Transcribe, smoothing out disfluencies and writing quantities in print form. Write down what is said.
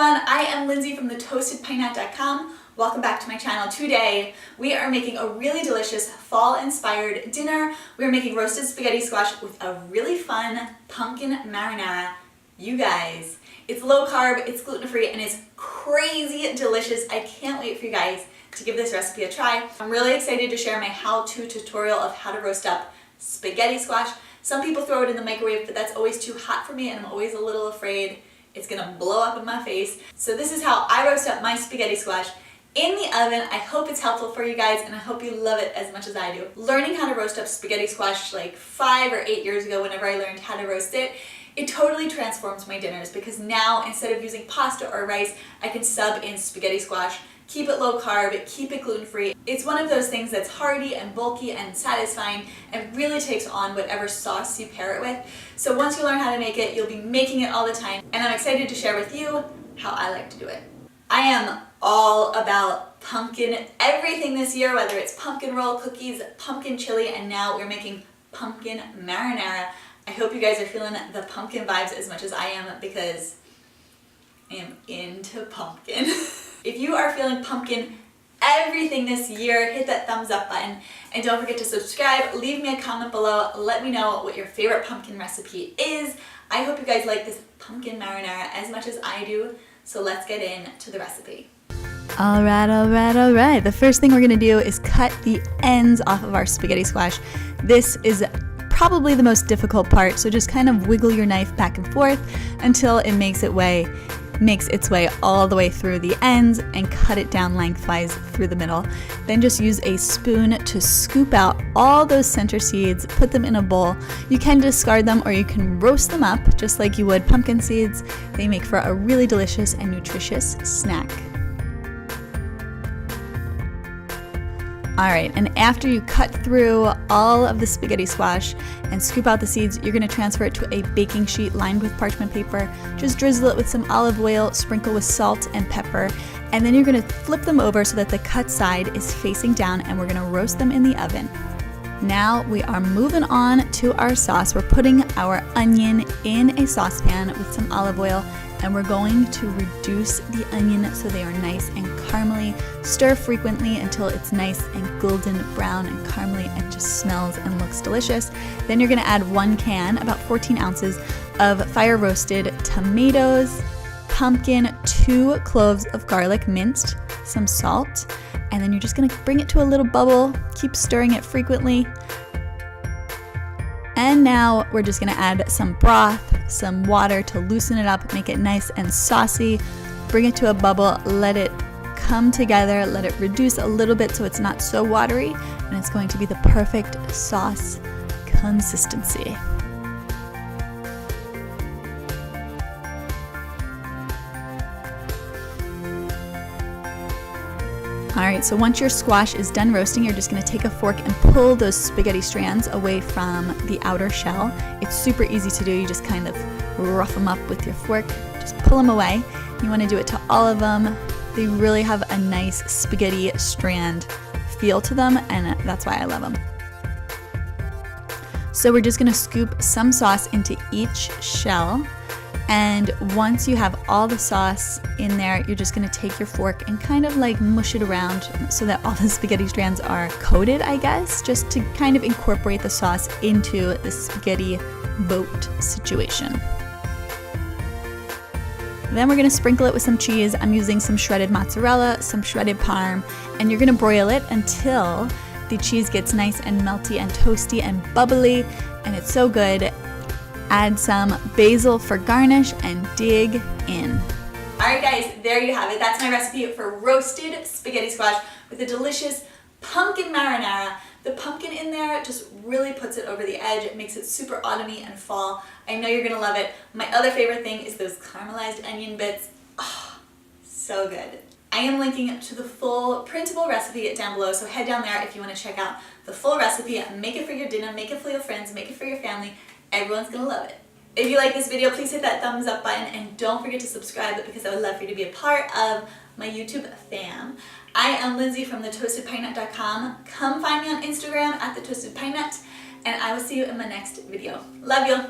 everyone, I am Lindsay from thetoastedpineapple.com. Welcome back to my channel. Today we are making a really delicious fall-inspired dinner. We are making roasted spaghetti squash with a really fun pumpkin marinara. You guys, it's low carb, it's gluten-free, and it's crazy delicious. I can't wait for you guys to give this recipe a try. I'm really excited to share my how-to tutorial of how to roast up spaghetti squash. Some people throw it in the microwave, but that's always too hot for me and I'm always a little afraid it's gonna blow up in my face. So this is how I roast up my spaghetti squash in the oven. I hope it's helpful for you guys and I hope you love it as much as I do. Learning how to roast up spaghetti squash like 5 or 8 years ago, whenever I learned how to roast it, it totally transforms my dinners because now instead of using pasta or rice, I can sub in spaghetti squash, keep it low carb, keep it gluten-free. It's one of those things that's hearty and bulky and satisfying and really takes on whatever sauce you pair it with. So once you learn how to make it, you'll be making it all the time. And I'm excited to share with you how I like to do it. I am all about pumpkin everything this year, whether it's pumpkin roll cookies, pumpkin chili, and now we're making pumpkin marinara. I hope you guys are feeling the pumpkin vibes as much as I am because I am into pumpkin. If you are feeling pumpkin everything this year, hit that thumbs up button and don't forget to subscribe. Leave me a comment below. Let me know what your favorite pumpkin recipe is. I hope you guys like this pumpkin marinara as much as I do. So let's get into the recipe. All right. The first thing we're gonna do is cut the ends off of our spaghetti squash. This is probably the most difficult part, so just kind of wiggle your knife back and forth until it makes its way all the way through the ends and cut it down lengthwise through the middle. Then just use a spoon to scoop out all those center seeds, put them in a bowl. You can discard them or you can roast them up just like you would pumpkin seeds. They make for a really delicious and nutritious snack. All right, and after you cut through all of the spaghetti squash and scoop out the seeds, you're gonna transfer it to a baking sheet lined with parchment paper. Just drizzle it with some olive oil, sprinkle with salt and pepper, and then you're gonna flip them over so that the cut side is facing down and we're gonna roast them in the oven. Now we are moving on to our sauce. We're putting our onion in a saucepan with some olive oil and we're going to reduce the onion so they are nice and caramely. Stir frequently until it's nice and golden brown and caramely and just smells and looks delicious. Then you're gonna add 1 can, about 14 ounces, of fire roasted tomatoes, pumpkin, 2 cloves of garlic minced, some salt, and then you're just gonna bring it to a little bubble, keep stirring it frequently. And now we're just gonna add some broth, some water to loosen it up, make it nice and saucy. Bring it to a bubble, let it come together, let it reduce a little bit so it's not so watery, and it's going to be the perfect sauce consistency. All right, so once your squash is done roasting, you're just gonna take a fork and pull those spaghetti strands away from the outer shell. It's super easy to do. You just kind of rough them up with your fork. Just pull them away. You wanna do it to all of them. They really have a nice spaghetti strand feel to them, and that's why I love them. So we're just gonna scoop some sauce into each shell. And once you have all the sauce in there, you're just gonna take your fork and kind of like mush it around so that all the spaghetti strands are coated, I guess, just to kind of incorporate the sauce into the spaghetti boat situation. Then we're gonna sprinkle it with some cheese. I'm using some shredded mozzarella, some shredded parm, and you're gonna broil it until the cheese gets nice and melty and toasty and bubbly, and it's so good. Add some basil for garnish and dig in. All right guys, there you have it. That's my recipe for roasted spaghetti squash with a delicious pumpkin marinara. The pumpkin in there just really puts it over the edge. It makes it super autumny and fall. I know you're gonna love it. My other favorite thing is those caramelized onion bits. Oh, so good. I am linking to the full printable recipe down below, so head down there if you wanna check out the full recipe. Make it for your dinner, make it for your friends, make it for your family. Everyone's gonna love it. If you like this video, please hit that thumbs up button and don't forget to subscribe because I would love for you to be a part of my YouTube fam. I am Lindsay from thetoastedpineapple.com. Come find me on Instagram at thetoastedpineapple and I will see you in my next video. Love you.